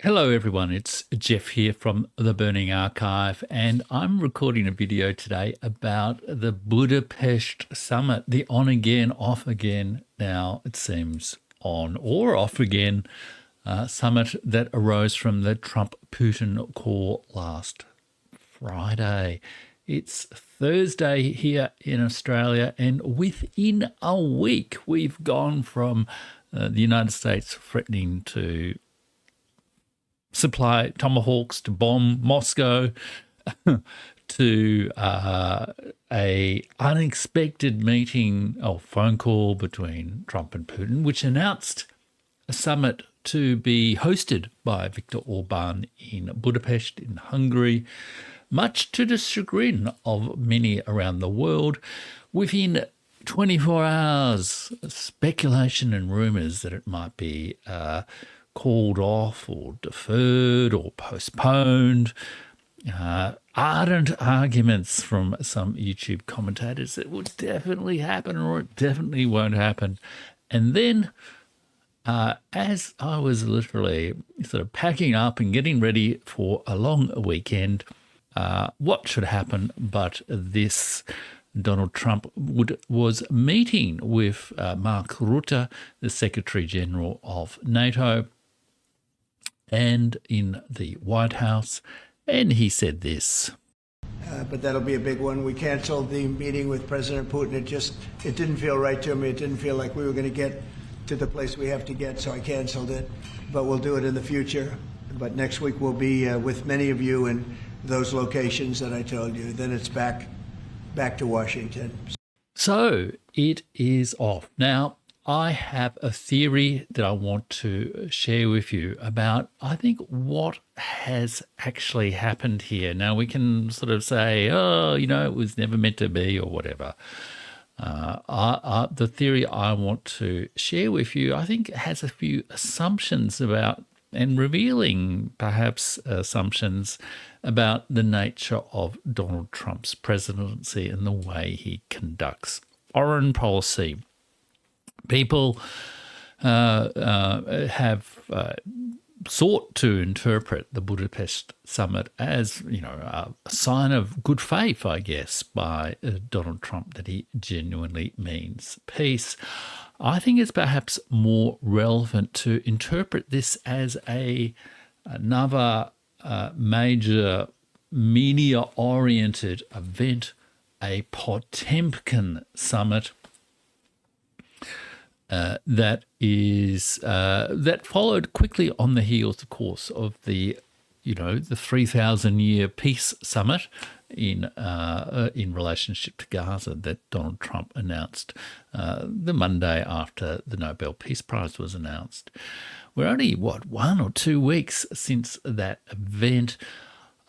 Hello, everyone. It's Jeff here from the Burning Archive, and I'm recording a video today about the Budapest Summit, the on again, off again, now it seems on or off again summit that arose from the Trump-Putin call last Friday. It's Thursday here in Australia, and within a week, we've gone from the United States threatening to supply tomahawks to bomb Moscow to a unexpected meeting or phone call between Trump and Putin, which announced a summit to be hosted by Viktor Orban in Budapest in Hungary, much to the chagrin of many around the world. Within 24 hours, speculation and rumours that it might be called off or deferred or postponed. Ardent arguments from some YouTube commentators that would definitely happen or it definitely won't happen. And then as I was literally sort of packing up and getting ready for a long weekend, what should happen but this Donald Trump was meeting with Mark Rutte, the Secretary General of NATO, and in the White House, and he said this. But that'll be a big one. We canceled the meeting with President Putin. It didn't feel right to me. It didn't feel like we were going to get to the place we have to get, so I canceled it. But we'll do it in the future. But next week we'll be with many of you in those locations that I told you. Then it's back to Washington. So it is off. Now, I have a theory that I want to share with you about, I think, what has actually happened here. Now, we can sort of say, oh, it was never meant to be or whatever. The theory I want to share with you, I think, has a few assumptions about and revealing perhaps assumptions about the nature of Donald Trump's presidency and the way he conducts foreign policy. People have sought to interpret the Budapest summit as, a sign of good faith, I guess, by Donald Trump, that he genuinely means peace. I think it's perhaps more relevant to interpret this as another major media-oriented event, a Potemkin Summit, that followed quickly on the heels, of course, of the 3,000-year peace summit in relationship to Gaza that Donald Trump announced the Monday after the Nobel Peace Prize was announced. We're only 1 or 2 weeks since that event.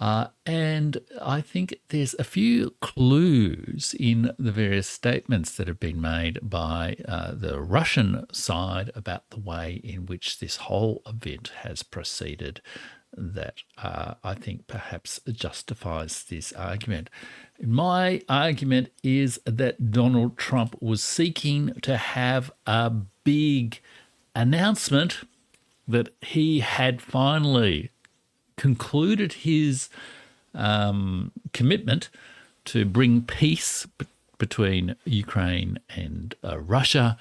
And I think there's a few clues in the various statements that have been made by the Russian side about the way in which this whole event has proceeded that I think perhaps justifies this argument. My argument is that Donald Trump was seeking to have a big announcement that he had finally concluded his commitment to bring peace between Ukraine and Russia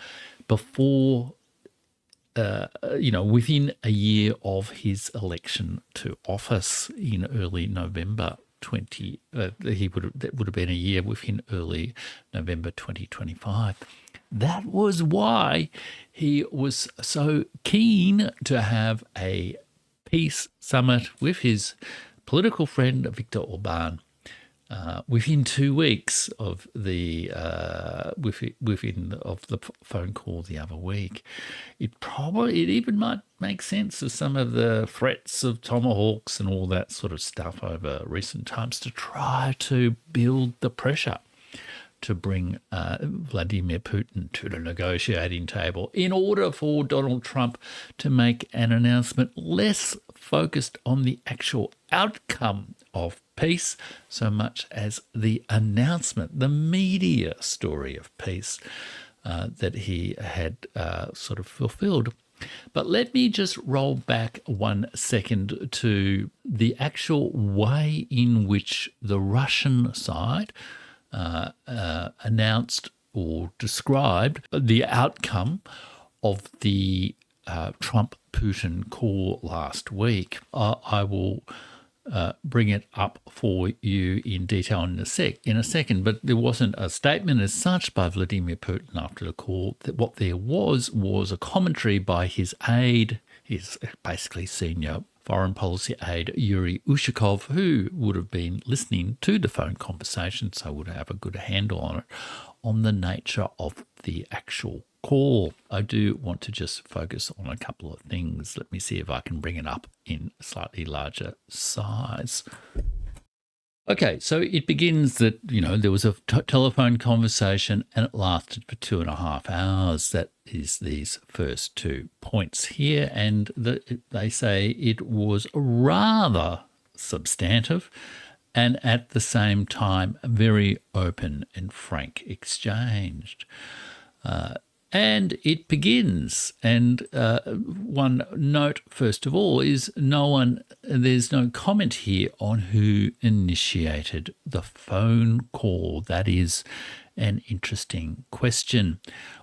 before, within a year of his election to office in early November that would have been a year within early November 2025. That was why he was so keen to have a peace summit with his political friend Viktor Orban within 2 weeks of the phone call the other week. It even might make sense of some of the threats of tomahawks and all that sort of stuff over recent times to try to build the pressure to bring Vladimir Putin to the negotiating table in order for Donald Trump to make an announcement less focused on the actual outcome of peace so much as the announcement, the media story of peace that he had sort of fulfilled. But let me just roll back 1 second to the actual way in which the Russian side announced or described the outcome of the Trump-Putin call last week. I will bring it up for you in detail in a second, but there wasn't a statement as such by Vladimir Putin after the call. That what there was a commentary by his aide, his basically senior foreign policy aide, Yuri Ushakov, who would have been listening to the phone conversation, so would have a good handle on it, on the nature of the actual call. I do want to just focus on a couple of things. Let me see if I can bring it up in slightly larger size. Okay, so it begins that, there was a telephone conversation and it lasted for 2.5 hours. That is these first 2 points here. And they say it was rather substantive and at the same time very open and frank exchange. And it begins, and one note, first of all, is there's no comment here on who initiated the phone call. That is an interesting question.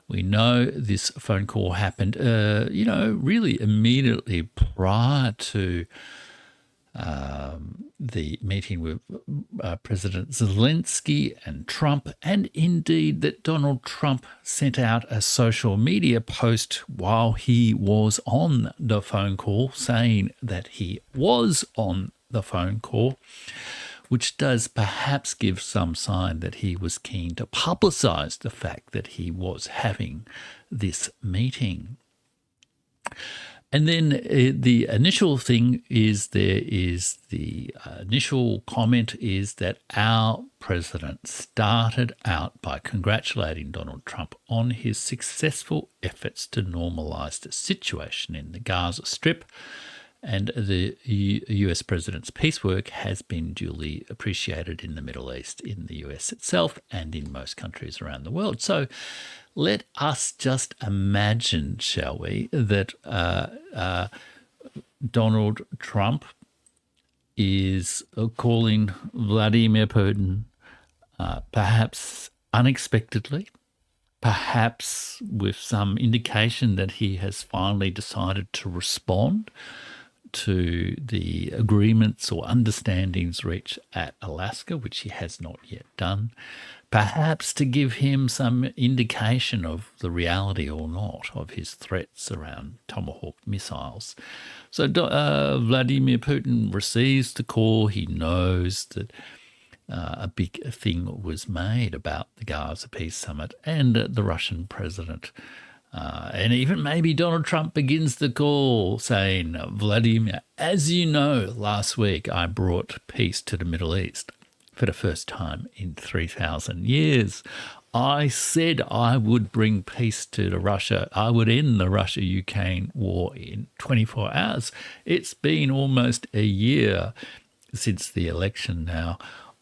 We know this phone call happened, really immediately prior to the meeting with President Zelensky and Trump, and indeed that Donald Trump sent out a social media post while he was on the phone call saying that he was on the phone call, which does perhaps give some sign that he was keen to publicize the fact that he was having this meeting. And then the initial thing is the initial comment is that our president started out by congratulating Donald Trump on his successful efforts to normalize the situation in the Gaza Strip. And the US president's peace work has been duly appreciated in the Middle East, in the US itself, and in most countries around the world. So let us just imagine, shall we, that Donald Trump is calling Vladimir Putin, perhaps unexpectedly, perhaps with some indication that he has finally decided to respond to the agreements or understandings reached at Alaska, which he has not yet done, perhaps to give him some indication of the reality or not of his threats around Tomahawk missiles. So Vladimir Putin receives the call. He knows that a big thing was made about the Gaza Peace Summit and the Russian president. And even maybe Donald Trump begins the call saying, Vladimir, as you know, last week I brought peace to the Middle East for the first time in 3,000 years. I said I would bring peace to Russia. I would end the Russia-Ukraine war in 24 hours. It's been almost a year since the election now.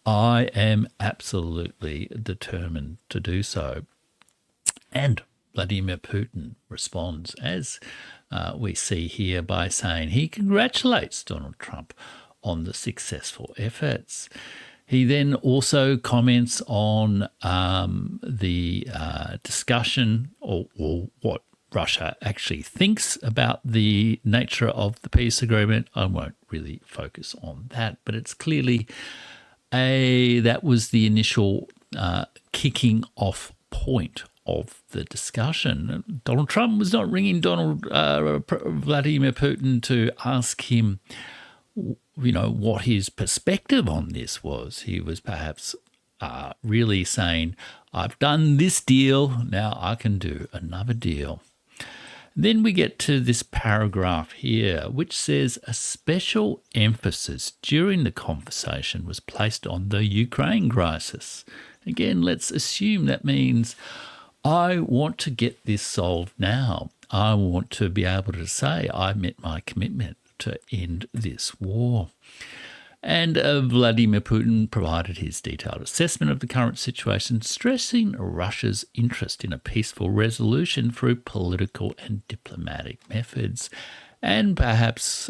I am absolutely determined to do so. And Vladimir Putin responds, as we see here, by saying he congratulates Donald Trump on the successful efforts. He then also comments on the discussion or what Russia actually thinks about the nature of the peace agreement. I won't really focus on that, but it's clearly that was the initial kicking off point of the discussion. Donald Trump was not ringing Vladimir Putin to ask him, what his perspective on this was. He was perhaps really saying, I've done this deal, now I can do another deal. Then we get to this paragraph here, which says a special emphasis during the conversation was placed on the Ukraine crisis. Again, let's assume that means I want to get this solved now. I want to be able to say I met my commitment to end this war. And Vladimir Putin provided his detailed assessment of the current situation, stressing Russia's interest in a peaceful resolution through political and diplomatic methods, and perhaps,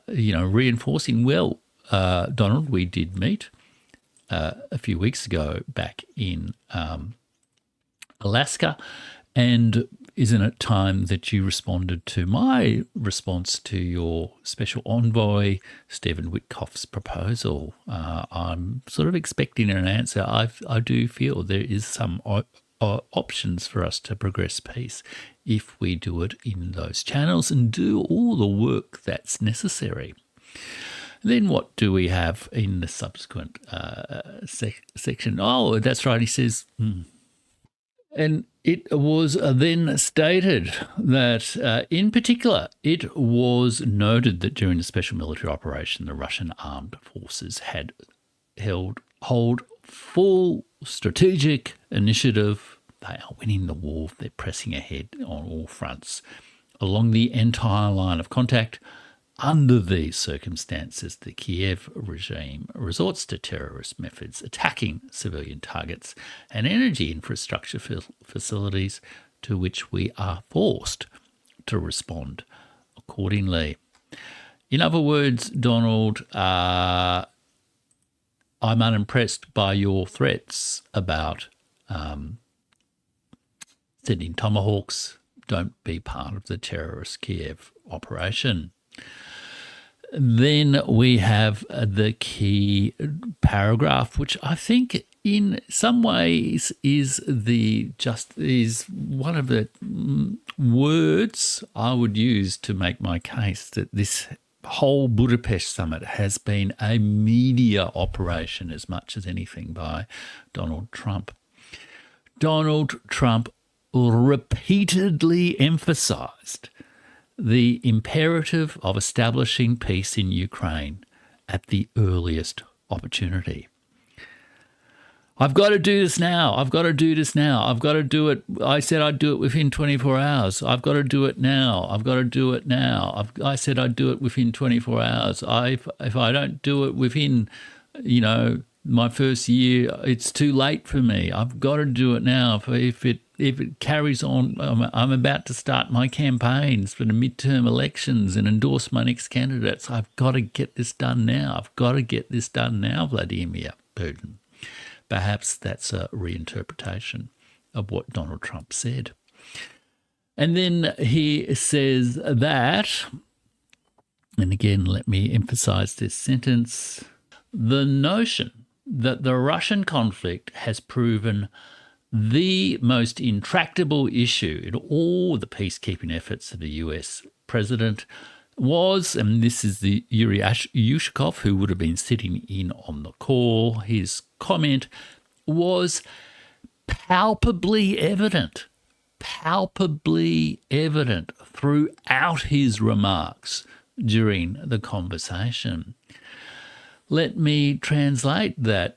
reinforcing, Donald, we did meet a few weeks ago back in Alaska, and isn't it time that you responded to my response to your special envoy, Stephen Witkoff's proposal? I'm sort of expecting an answer. I do feel there is some options for us to progress peace if we do it in those channels and do all the work that's necessary. Then what do we have in the subsequent section? Oh, that's right. He says, and it was then stated that, in particular, it was noted that during the special military operation, the Russian armed forces had hold full strategic initiative. They are winning the war. They're pressing ahead on all fronts along the entire line of contact. Under these circumstances, the Kiev regime resorts to terrorist methods, attacking civilian targets and energy infrastructure facilities, to which we are forced to respond accordingly. In other words, Donald, I'm unimpressed by your threats about sending tomahawks. Don't be part of the terrorist Kiev operation. Then we have the key paragraph, which I think in some ways is one of the words I would use to make my case that this whole Budapest summit has been a media operation as much as anything by Donald Trump. Donald Trump repeatedly emphasized the imperative of establishing peace in Ukraine at the earliest opportunity. I've got to do this now. I've got to do this now. I've got to do it. I said I'd do it within 24 hours. I've got to do it now. I've got to do it now. I said I'd do it within 24 hours. If I don't do it within, my first year, it's too late for me. I've got to do it now. If it carries on, I'm about to start my campaigns for the midterm elections and endorse my next candidates. I've got to get this done now. I've got to get this done now, Vladimir Putin. Perhaps that's a reinterpretation of what Donald Trump said. And then he says that, and again, let me emphasize this sentence, the notion that the Russian conflict has proven the most intractable issue in all the peacekeeping efforts of the US president was, and this is the Yuri Yushkov, who would have been sitting in on the call, his comment was palpably evident throughout his remarks during the conversation. Let me translate that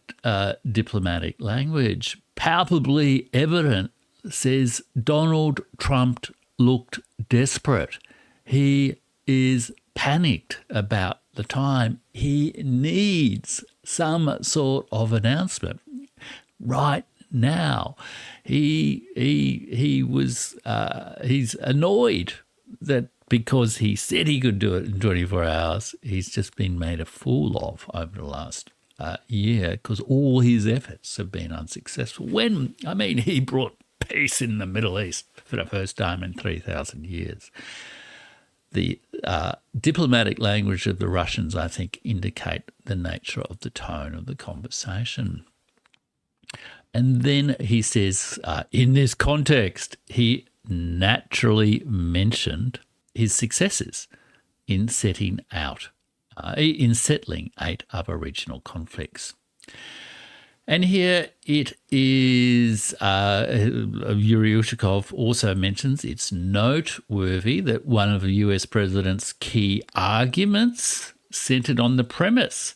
diplomatic language. Palpably evident says Donald Trump looked desperate. He is panicked about the time. He needs some sort of announcement right now. He's annoyed that because he said he could do it in 24 hours, he's just been made a fool of over the last year because all his efforts have been unsuccessful. He brought peace in the Middle East for the first time in 3,000 years. The diplomatic language of the Russians, I think, indicate the nature of the tone of the conversation. And then he says, in this context, he naturally mentioned his successes in settling 8 Aboriginal conflicts. And here it is, Yuri Ushakov also mentions it's noteworthy that one of the US president's key arguments centered on the premise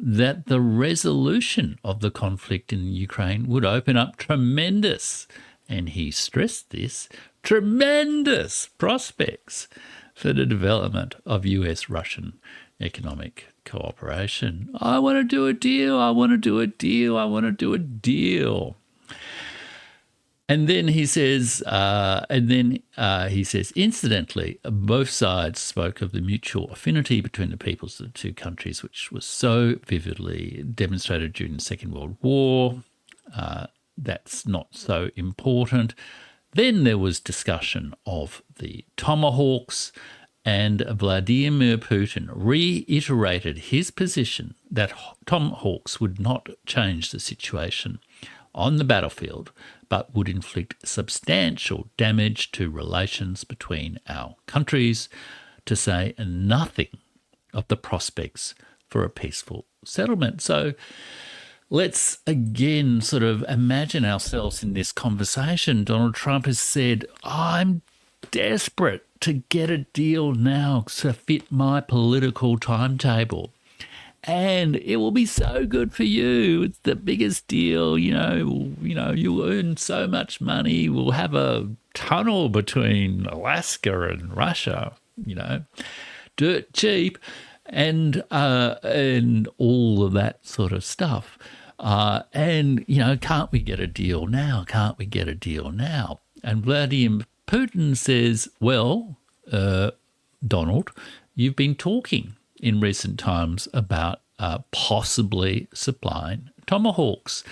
that the resolution of the conflict in Ukraine would open up tremendous, and he stressed this, tremendous prospects for the development of US-Russian economic cooperation. I want to do a deal. I want to do a deal. I want to do a deal. And then he says, incidentally, both sides spoke of the mutual affinity between the peoples of the two countries, which was so vividly demonstrated during the Second World War. That's not so important. Then there was discussion of the tomahawks, and Vladimir Putin reiterated his position that tomahawks would not change the situation on the battlefield, but would inflict substantial damage to relations between our countries, to say nothing of the prospects for a peaceful settlement. So let's again sort of imagine ourselves in this conversation. Donald Trump has said, I'm desperate to get a deal now to fit my political timetable. And it will be so good for you. It's the biggest deal, you'll earn so much money. We'll have a tunnel between Alaska and Russia, dirt cheap, and all of that sort of stuff. Can't we get a deal now? Can't we get a deal now? And Vladimir Putin says, well, Donald, you've been talking in recent times about possibly supplying tomahawks.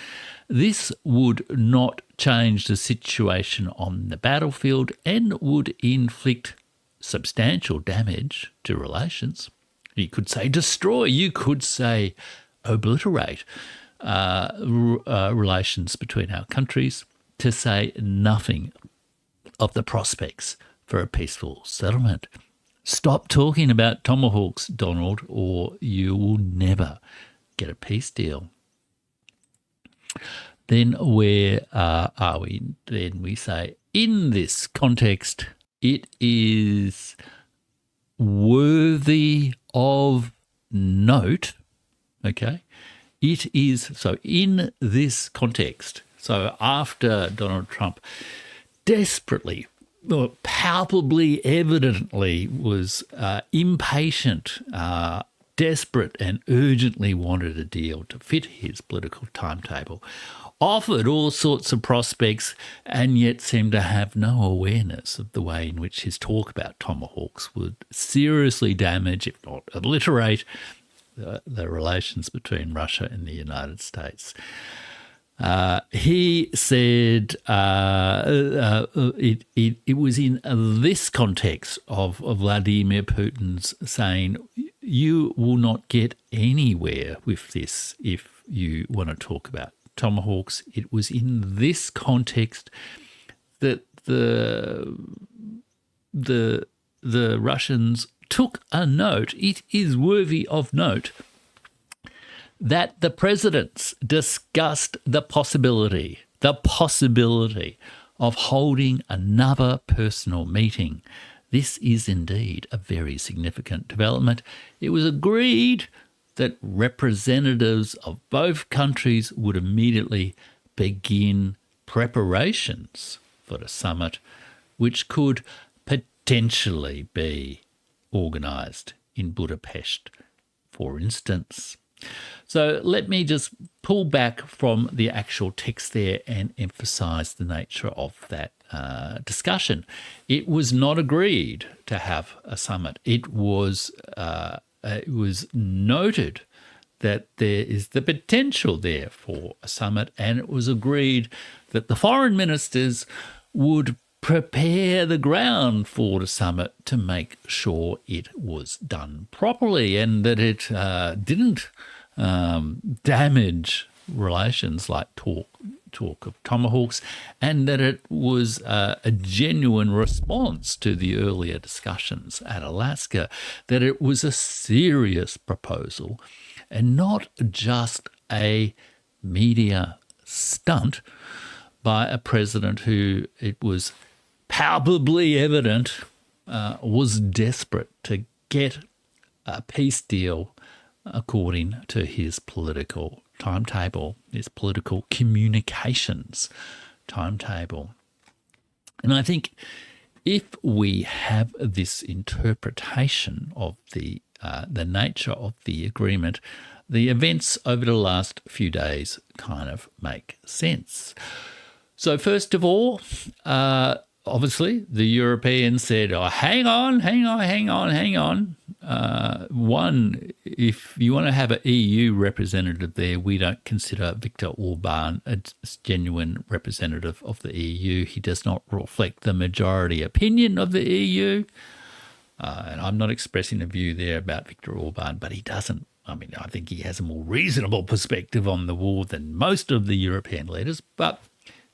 This would not change the situation on the battlefield and would inflict substantial damage to relations. You could say destroy, you could say obliterate relations between our countries, to say nothing of the prospects for a peaceful settlement. Stop talking about tomahawks, Donald, or you will never get a peace deal. Then where are we? Then we say, in this context, it is worthy of note, okay? It is, so in this context, so after Donald Trump desperately, palpably, evidently was impatient, desperate and urgently wanted a deal to fit his political timetable, offered all sorts of prospects and yet seemed to have no awareness of the way in which his talk about tomahawks would seriously damage, if not obliterate, the relations between Russia and the United States. He said it was in this context of Vladimir Putin's saying, you will not get anywhere with this if you want to talk about tomahawks. It was in this context that the Russians took a note. It is worthy of note that the presidents discussed the possibility of holding another personal meeting. This is indeed a very significant development. It was agreed that representatives of both countries would immediately begin preparations for the summit, which could potentially be organised in Budapest, for instance. So let me just pull back from the actual text there and emphasise the nature of that discussion. It was not agreed to have a summit. It was noted that there is the potential there for a summit, and it was agreed that the foreign ministers would prepare the ground for the summit to make sure it was done properly and that it didn't damage relations like talk of tomahawks, and that it was a genuine response to the earlier discussions at Alaska, that it was a serious proposal and not just a media stunt by a president who, it was palpably evident, was desperate to get a peace deal according to his political timetable, his political communications timetable. And I think if we have this interpretation of the the nature of the agreement, the events over the last few days kind of make sense. So first of all, obviously, the Europeans said, oh, hang on. One, if you want to have an EU representative there, we don't consider Viktor Orban a genuine representative of the EU. He does not reflect the majority opinion of the EU. And I'm not expressing a view there about Viktor Orban, but he doesn't. I mean, I think he has a more reasonable perspective on the war than most of the European leaders, but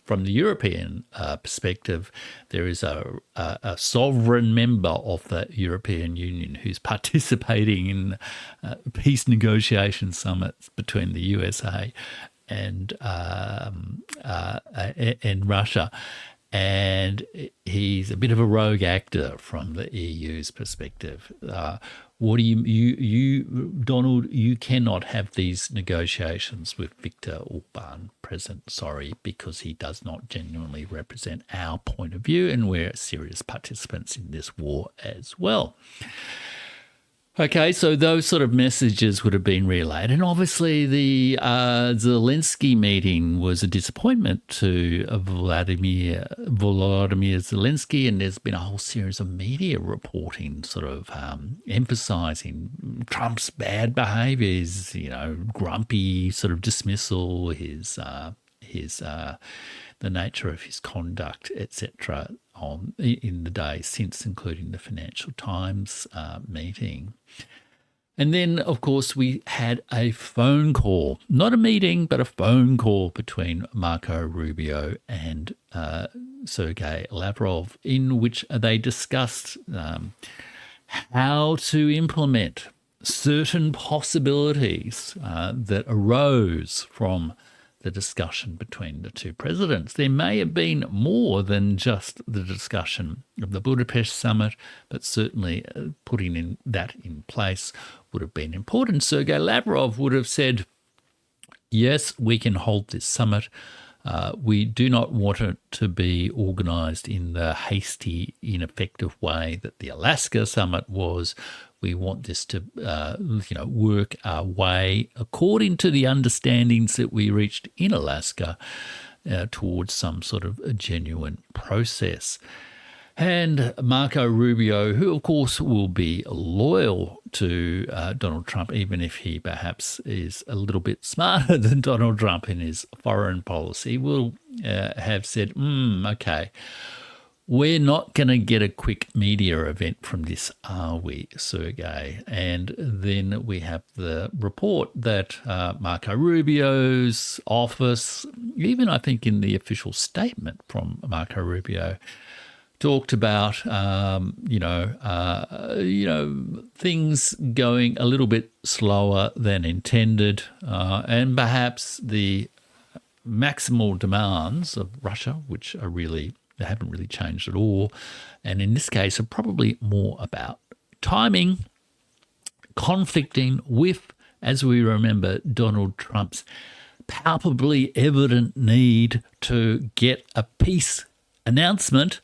from the European perspective, there is a sovereign member of the European Union who's participating in peace negotiation summits between the USA and Russia. And he's a bit of a rogue actor from the EU's perspective. What do you, Donald, you cannot have these negotiations with Viktor Orban present, because he does not genuinely represent our point of view, and we're serious participants in this war as well. Okay, so those sort of messages would have been relayed. And obviously the Zelensky meeting was a disappointment to Vladimir Zelensky, and there's been a whole series of media reporting sort of emphasising Trump's bad behaviour, his, grumpy sort of dismissal, his the nature of his conduct, etc., in the days since, including the Financial Times meeting. And then, of course, we had a phone call, not a meeting, but a phone call between Marco Rubio and Sergei Lavrov, in which they discussed how to implement certain possibilities that arose from the discussion between the two presidents. There may have been more than just the discussion of the Budapest summit, but certainly putting that in place would have been important. Sergei Lavrov would have said, yes, we can hold this summit. We do not want it to be organised in the hasty, ineffective way that the Alaska summit was. We want this to, work our way according to the understandings that we reached in Alaska towards some sort of a genuine process. And Marco Rubio, who of course will be loyal to Donald Trump, even if he perhaps is a little bit smarter than Donald Trump in his foreign policy, will have said, okay, we're not going to get a quick media event from this, are we, Sergei? And then we have the report that Marco Rubio's office, even I think in the official statement from Marco Rubio, talked about, things going a little bit slower than intended, and perhaps the maximal demands of Russia, which are really, they haven't really changed at all, and in this case are probably more about timing, conflicting with, as we remember, Donald Trump's palpably evident need to get a peace announcement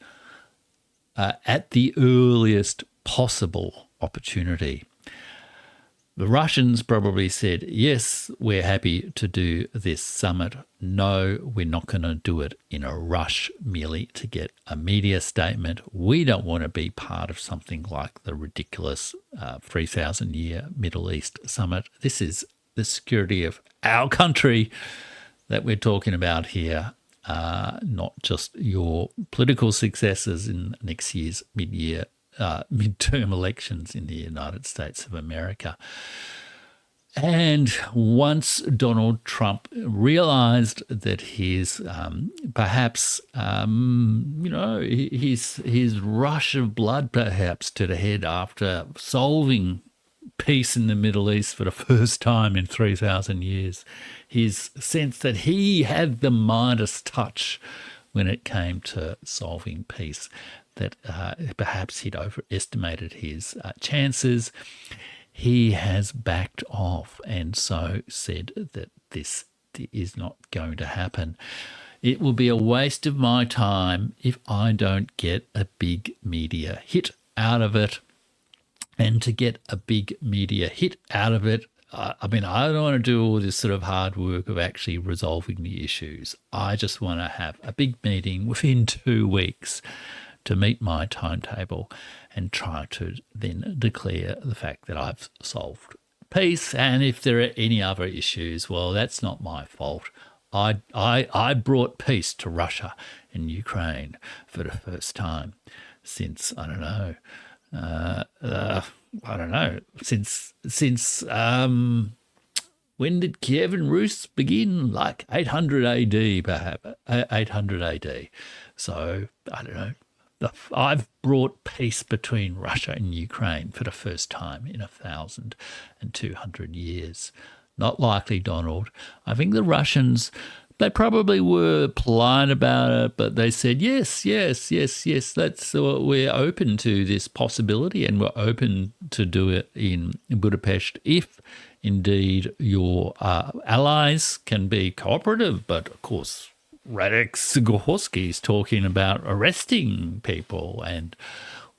at the earliest possible opportunity. The Russians probably said, yes, we're happy to do this summit. No, we're not going to do it in a rush merely to get a media statement. We don't want to be part of something like the ridiculous 3,000-year Middle East summit. This is the security of our country that we're talking about here. Not just your political successes in next year's midterm elections in the United States of America. And once Donald Trump realized that his perhaps his rush of blood perhaps to the head after solving peace in the Middle East for the first time in 3,000 years, his sense that he had the Midas touch when it came to solving peace, that perhaps he'd overestimated his chances. He has backed off and so said that this is not going to happen. It will be a waste of my time if I don't get a big media hit out of it. and to get a big media hit out of it. I mean, I don't want to do all this sort of hard work of actually resolving the issues. I just want to have a big meeting within 2 weeks to meet my timetable and try to then declare the fact that I've solved peace. And if there are any other issues, well, that's not my fault. I brought peace to Russia and Ukraine for the first time since, I don't know, since when did Kiev and Rus begin? Like 800 AD, perhaps 800 AD. So I don't know. I've brought peace between Russia and Ukraine for the first time in 1,200 years. Not likely, Donald. I think the Russians, they probably were polite about it, but they said, yes, we're open to this possibility, and we're open to do it in Budapest if indeed your allies can be cooperative. But of course, Radek Sikorski is talking about arresting people and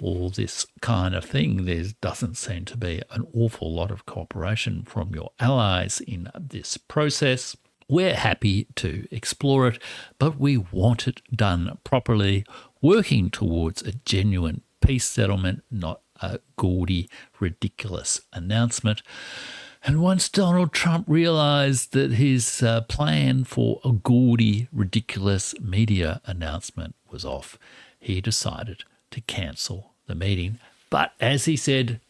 all this kind of thing. There doesn't seem to be an awful lot of cooperation from your allies in this process. We're happy to explore it, but we want it done properly, working towards a genuine peace settlement, not a gaudy, ridiculous announcement. And once Donald Trump realised that his plan for a gaudy, ridiculous media announcement was off, he decided to cancel the meeting. But as he said,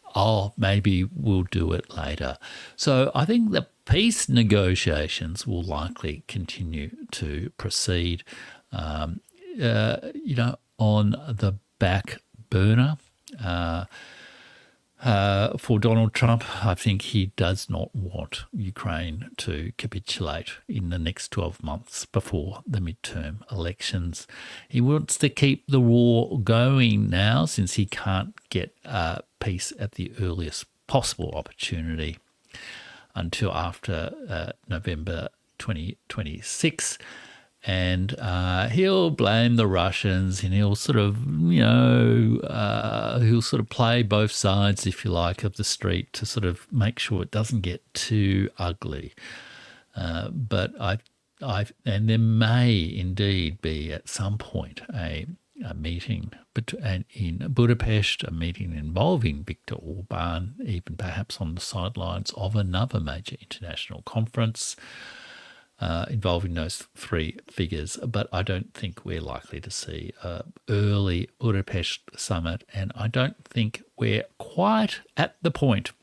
maybe we'll do it later. So I think the peace negotiations will likely continue to proceed, on the back burner. For Donald Trump, I think he does not want Ukraine to capitulate in the next 12 months before the midterm elections. He wants to keep the war going now, since he can't get peace at the earliest possible opportunity until after November 2026. And he'll blame the Russians, and he'll sort of, he'll sort of play both sides, if you like, of the street to sort of make sure it doesn't get too ugly. But and there may indeed be at some point a meeting in Budapest, a meeting involving Viktor Orban, even perhaps on the sidelines of another major international conference, involving those three figures. But I don't think we're likely to see an early Budapest summit, and I don't think we're quite at the point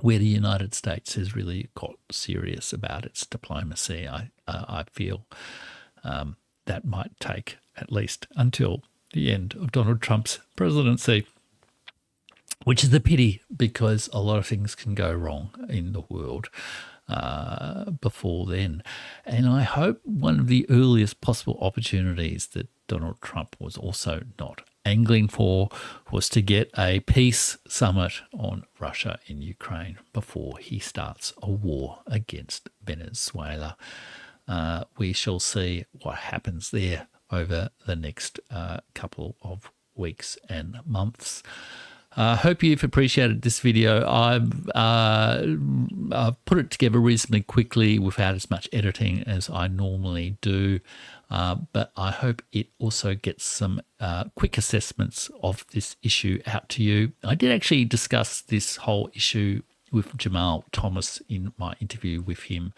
where the United States has really got serious about its diplomacy. I feel that might take at least until the end of Donald Trump's presidency, which is a pity, because a lot of things can go wrong in the world before then. And I hope one of the earliest possible opportunities that Donald Trump was also not angling for was to get a peace summit on Russia and Ukraine before he starts a war against Venezuela. We shall see what happens there over the next couple of weeks and months. I hope you've appreciated this video. I've put it together reasonably quickly without as much editing as I normally do, but I hope it also gets some quick assessments of this issue out to you. I did actually discuss this whole issue with Jamal Thomas in my interview with him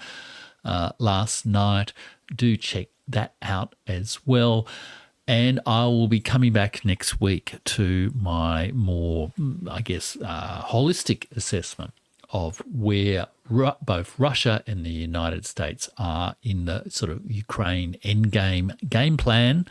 last night. Do check that out as well. And I will be coming back next week to my more, holistic assessment of where both Russia and the United States are in the sort of Ukraine endgame game plan,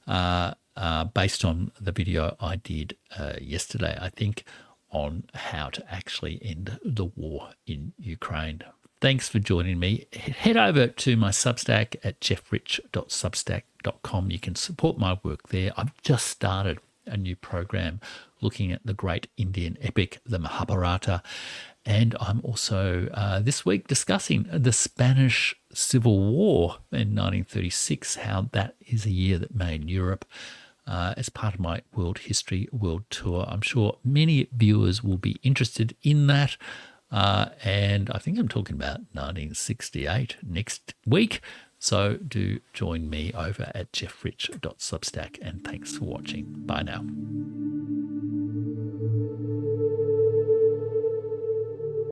based on the video I did yesterday, I think, on how to actually end the war in Ukraine. Thanks for joining me. Head over to my Substack at jeffrich.substack.com. You can support my work there. I've just started a new program looking at the great Indian epic, the Mahabharata. And I'm also this week discussing the Spanish Civil War in 1936, how that is a year that made Europe as part of my World History World Tour. I'm sure many viewers will be interested in that. And I think I'm talking about 1968 next week. So do join me over at jeffrich.substack, and thanks for watching. Bye now.